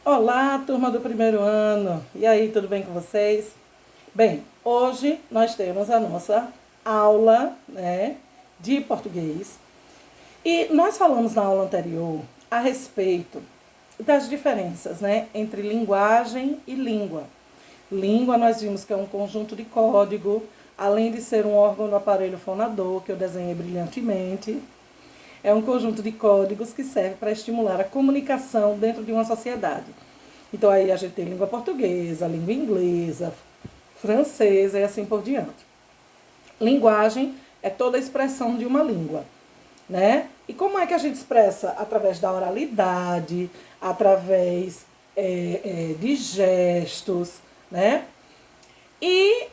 Olá, turma do primeiro ano. E aí, tudo bem com vocês? Bem, hoje nós temos a nossa aula, de português. E nós falamos na aula anterior a respeito das diferenças, entre linguagem e língua. Língua, nós vimos que é um conjunto de código, além de ser um órgão do aparelho fonador, que eu desenhei brilhantemente. É um conjunto de códigos que serve para estimular a comunicação dentro de uma sociedade. Então, aí a gente tem língua portuguesa, língua inglesa, francesa e assim por diante. Linguagem é toda a expressão de uma língua, E como é que a gente expressa? Através da oralidade, através de gestos, E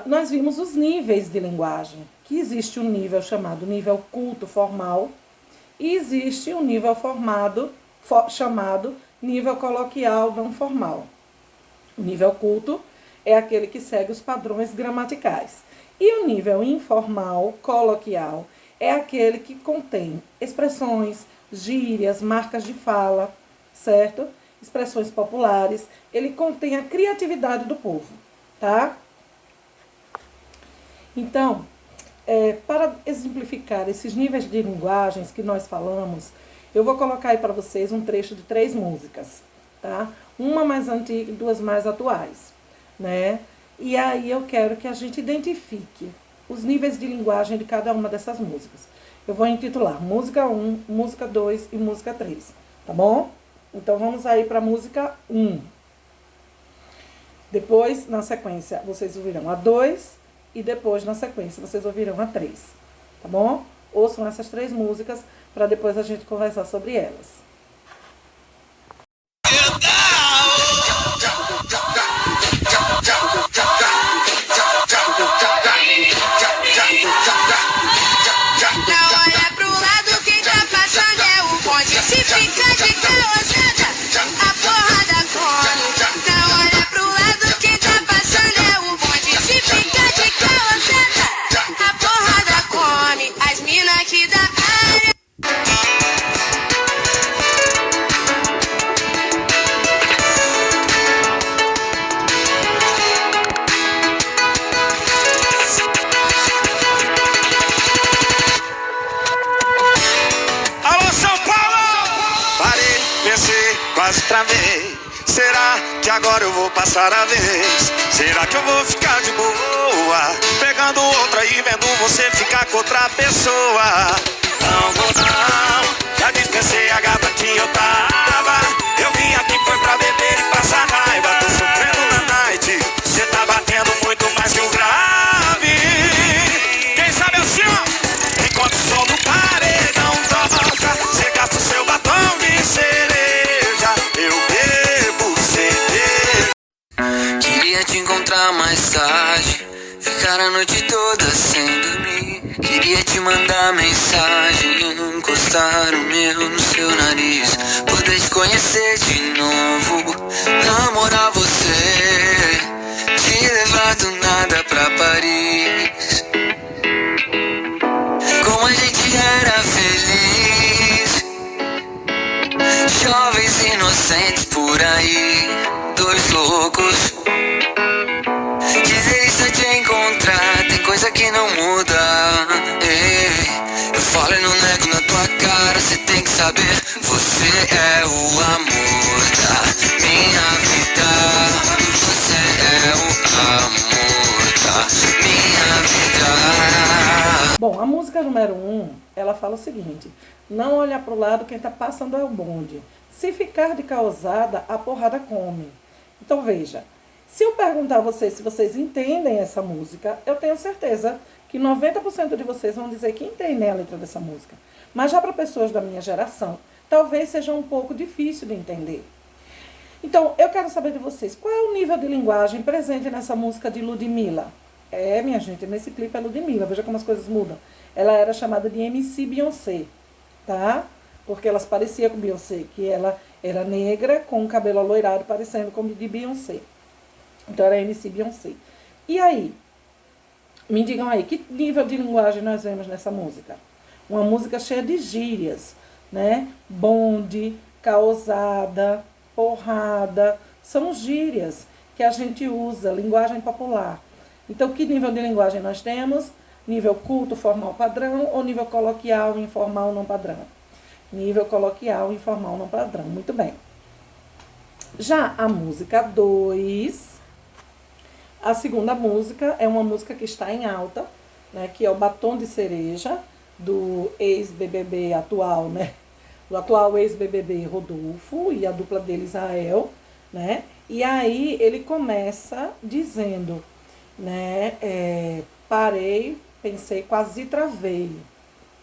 nós vimos os níveis de linguagem, que existe um nível chamado nível culto formal e existe um nível chamado nível coloquial não formal. O nível culto é aquele que segue os padrões gramaticais. E o nível informal, coloquial, é aquele que contém expressões, gírias, marcas de fala, certo? Expressões populares. Ele contém a criatividade do povo, tá? Então, para exemplificar esses níveis de linguagens que nós falamos, eu vou colocar aí para vocês um trecho de 3 músicas, tá? Uma mais antiga e 2 mais atuais, E aí eu quero que a gente identifique os níveis de linguagem de cada uma dessas músicas. Eu vou intitular música 1, música 2 e música 3, tá bom? Então vamos aí para a música 1. Depois, na sequência, vocês ouvirão a 2 e depois, na sequência, vocês ouvirão a 3, tá bom? Ouçam essas 3 músicas para depois a gente conversar sobre elas. Se ficar de calosada, a porrada come. Não olha pro lado, quem tá passando é o bonde. Se ficar de calosada, a porrada come. As mina aqui da área. Quase travei. Será que agora eu vou passar a vez? Será que eu vou ficar de boa? Pegando outra e vendo você ficar com outra pessoa. Não vou não, já dispensei a gata que eu tava. Eu vim aqui foi pra beber e passar raiva. Tô sofrendo na night, cê tá batendo muito mais que o grave. Quem sabe assim, ó, enquanto o som do paredão toca, cê gasta o seu batom de cereja. Te encontrar mais tarde, ficar a noite toda sem dormir. Queria te mandar mensagem, encostar o meu no seu nariz, poder te conhecer de novo, namorar você, te levar do nada pra Paris. Como a gente era feliz, jovens inocentes por aí, 2 loucos. Dizer isso é te encontrar, tem coisa que não muda. Ei, eu falo e não nego na tua cara, cê tem que saber, você é o amor da minha vida. Você é o amor da minha vida. Bom, a música número 1, ela fala o seguinte: não olhar pro lado, quem tá passando é o bonde. Se ficar de causada, a porrada come. Então veja, se eu perguntar a vocês se vocês entendem essa música, eu tenho certeza que 90% de vocês vão dizer que entendem a letra dessa música. Mas já para pessoas da minha geração, talvez seja um pouco difícil de entender. Então, eu quero saber de vocês, qual é o nível de linguagem presente nessa música de Ludmilla? Minha gente, nesse clipe é Ludmilla, veja como as coisas mudam. Ela era chamada de MC Beyoncé, tá? Porque elas pareciam com Beyoncé, que ela era negra, com o cabelo aloirado, parecendo como de Beyoncé. Então era MC Beyoncé. E aí? Me digam aí, que nível de linguagem nós vemos nessa música? Uma música cheia de gírias, Bonde, causada, porrada, são gírias que a gente usa, linguagem popular. Então, que nível de linguagem nós temos? Nível culto, formal, padrão ou nível coloquial, informal, não padrão? Nível coloquial, informal, não padrão. Muito bem. Já a música 2, a segunda música é uma música que está em alta, né, que é o Batom de Cereja, do ex-BBB atual, né? Do atual ex-BBB Rodolfo e a dupla dele Israel, né? E aí ele começa dizendo, né? Parei, pensei, quase travei,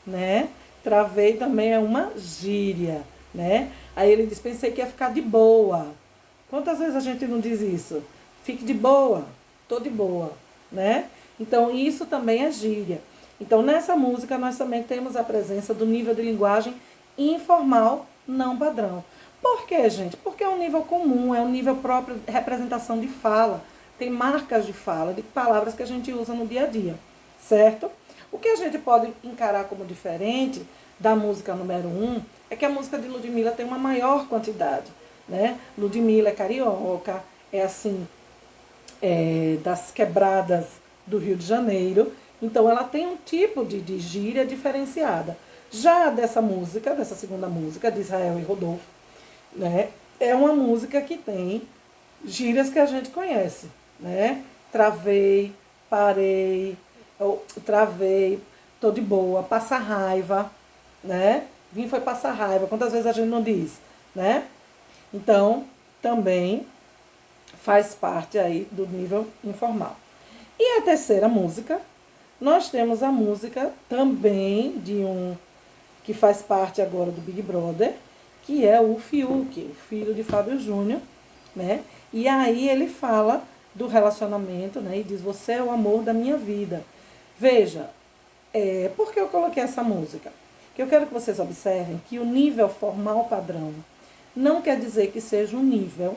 né? Travei também é uma gíria, né? Aí ele diz, pensei que ia ficar de boa. Quantas vezes a gente não diz isso? Fique de boa, tô de boa, né? Então isso também é gíria. Então nessa música nós também temos a presença do nível de linguagem informal não padrão. Por quê, gente? Porque é um nível comum, é um nível próprio de representação de fala. Tem marcas de fala, de palavras que a gente usa no dia a dia, certo? O que a gente pode encarar como diferente da música número 1 é que a música de Ludmilla tem uma maior quantidade, né? Ludmilla é carioca, é assim, das quebradas do Rio de Janeiro, então ela tem um tipo de gíria diferenciada. Já dessa música, dessa segunda música, de Israel e Rodolfo, né? É uma música que tem gírias que a gente conhece, né? Travei, parei, travei, tô de boa, passa raiva, né? Vim foi passar raiva. Quantas vezes a gente não diz, né? Então, também faz parte aí do nível informal. E a terceira música, nós temos a música também de um que faz parte agora do Big Brother, que é o Fiuk, o filho de Fábio Júnior, né? E aí ele fala do relacionamento, né? E diz, você é o amor da minha vida. Veja, por que eu coloquei essa música? Que eu quero que vocês observem que o nível formal padrão não quer dizer que seja um nível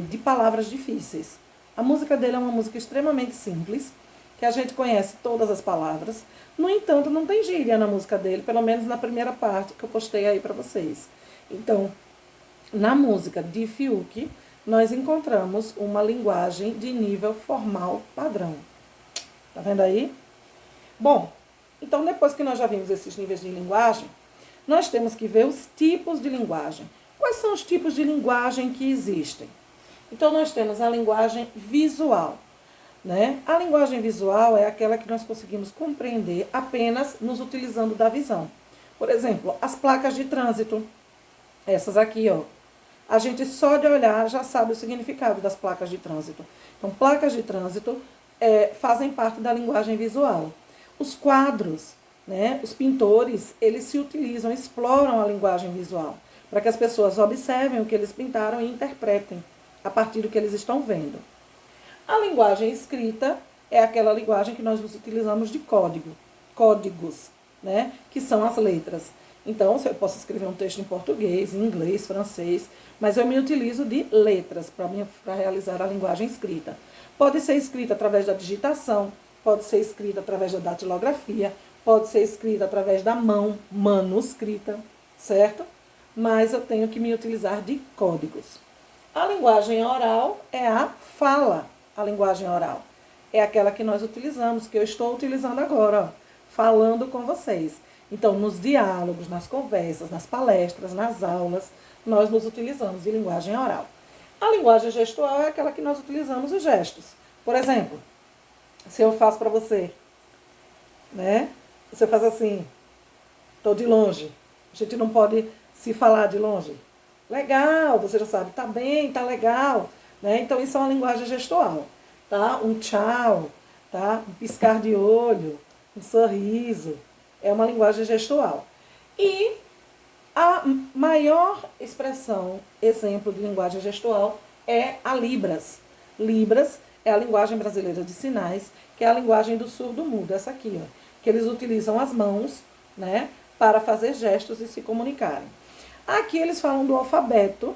de palavras difíceis. A música dele é uma música extremamente simples, que a gente conhece todas as palavras. No entanto, não tem gíria na música dele, pelo menos na primeira parte que eu postei aí para vocês. Então, na música de Fiuk, nós encontramos uma linguagem de nível formal padrão. Tá vendo aí? Bom, então depois que nós já vimos esses níveis de linguagem, nós temos que ver os tipos de linguagem. Quais são os tipos de linguagem que existem? Então nós temos a linguagem visual, né? A linguagem visual é aquela que nós conseguimos compreender apenas nos utilizando da visão. Por exemplo, as placas de trânsito, essas aqui, ó. A gente só de olhar já sabe o significado das placas de trânsito. Então, placas de trânsito fazem parte da linguagem visual. Os quadros, né? Os pintores, eles se utilizam, exploram a linguagem visual, para que as pessoas observem o que eles pintaram e interpretem a partir do que eles estão vendo. A linguagem escrita é aquela linguagem que nós utilizamos de códigos, né? Que são as letras. Então, eu posso escrever um texto em português, em inglês, francês, mas eu me utilizo de letras para realizar a linguagem escrita. Pode ser escrita através da digitação, pode ser escrita através da datilografia, pode ser escrita através da mão, manuscrita, certo? Mas eu tenho que me utilizar de códigos. A linguagem oral é a fala. A linguagem oral é aquela que nós utilizamos, que eu estou utilizando agora, ó, falando com vocês. Então, nos diálogos, nas conversas, nas palestras, nas aulas, nós nos utilizamos de linguagem oral. A linguagem gestual é aquela que nós utilizamos os gestos. Por exemplo, se eu faço para você, né? Você faz assim, estou de longe. A gente não pode se falar de longe. Legal, você já sabe, tá bem, tá legal. Né? Então, isso é uma linguagem gestual. Tá? Um tchau, tá? Um piscar de olho, um sorriso. É uma linguagem gestual. E a maior expressão, exemplo de linguagem gestual, é a Libras. Libras é a linguagem brasileira de sinais, que é a linguagem do surdo-mudo, essa aqui, ó, que eles utilizam as mãos, né, para fazer gestos e se comunicarem. Aqui eles falam do alfabeto,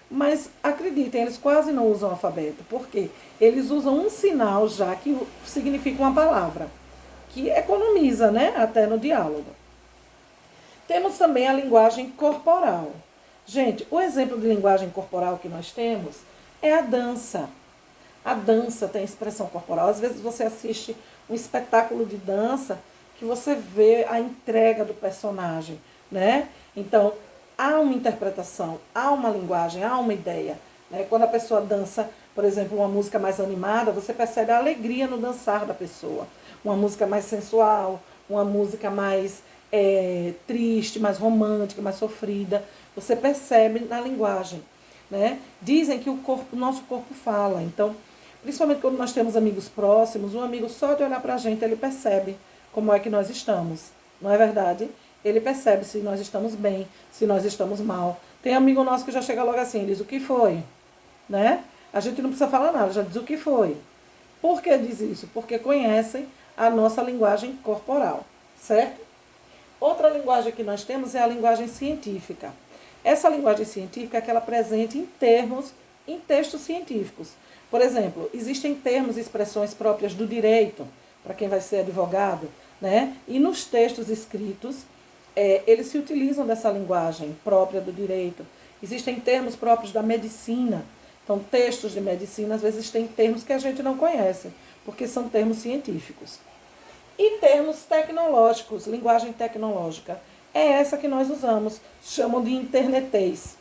mas acreditem, eles quase não usam alfabeto. Por quê? Eles usam um sinal já que significa uma palavra, que economiza, né, até no diálogo. Temos também a linguagem corporal. Gente, o exemplo de linguagem corporal que nós temos é a dança. A dança tem expressão corporal. Às vezes você assiste um espetáculo de dança que você vê a entrega do personagem, né? Então, há uma interpretação, há uma linguagem, há uma ideia, né? Quando a pessoa dança, por exemplo, uma música mais animada, você percebe a alegria no dançar da pessoa. Uma música mais sensual, uma música mais triste, mais romântica, mais sofrida. Você percebe na linguagem, né? Dizem que o nosso corpo fala. Então, principalmente quando nós temos amigos próximos, um amigo só de olhar pra gente, ele percebe como é que nós estamos. Não é verdade? Ele percebe se nós estamos bem, se nós estamos mal. Tem amigo nosso que já chega logo assim, diz o que foi, né? A gente não precisa falar nada, já diz o que foi. Por que diz isso? Porque conhecem a nossa linguagem corporal, certo? Outra linguagem que nós temos é a linguagem científica. Essa linguagem científica é aquela presente em termos, em textos científicos. Por exemplo, existem termos e expressões próprias do direito, para quem vai ser advogado, né? E nos textos escritos, eles se utilizam dessa linguagem própria do direito. Existem termos próprios da medicina. Então, textos de medicina, às vezes, têm termos que a gente não conhece, porque são termos científicos. E termos tecnológicos, linguagem tecnológica. É essa que nós usamos, chamam de internetês.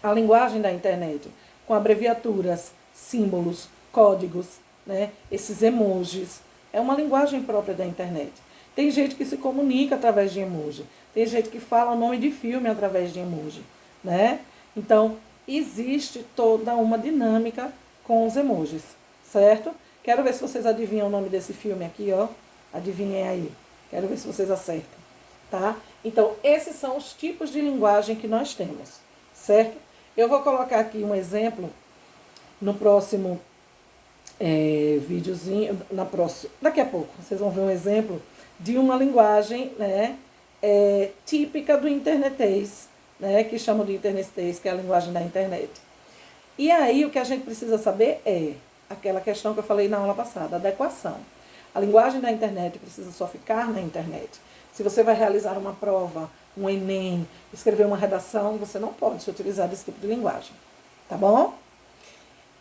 A linguagem da internet, com abreviaturas, símbolos, códigos, né? Esses emojis. É uma linguagem própria da internet. Tem gente que se comunica através de emoji. Tem gente que fala o nome de filme através de emoji, né? Então, existe toda uma dinâmica com os emojis, certo? Quero ver se vocês adivinham o nome desse filme aqui, ó. Adivinhem aí. Quero ver se vocês acertam, tá? Então, esses são os tipos de linguagem que nós temos, certo? Eu vou colocar aqui um exemplo no próximo videozinho, daqui a pouco, vocês vão ver um exemplo de uma linguagem, né, típica do internetês, né, que chamam de internetês, que é a linguagem da internet. E aí, o que a gente precisa saber é aquela questão que eu falei na aula passada, adequação. A linguagem da internet precisa só ficar na internet. Se você vai realizar uma prova, um Enem, escrever uma redação, você não pode se utilizar desse tipo de linguagem. Tá bom?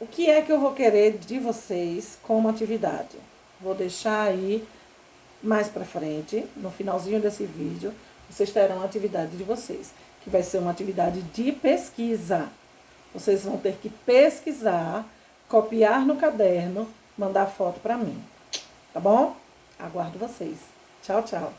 O que é que eu vou querer de vocês como atividade? Vou deixar aí mais pra frente, no finalzinho desse vídeo, vocês terão a atividade de vocês, que vai ser uma atividade de pesquisa. Vocês vão ter que pesquisar, copiar no caderno, mandar foto pra mim. Tá bom? Aguardo vocês. Tchau, tchau.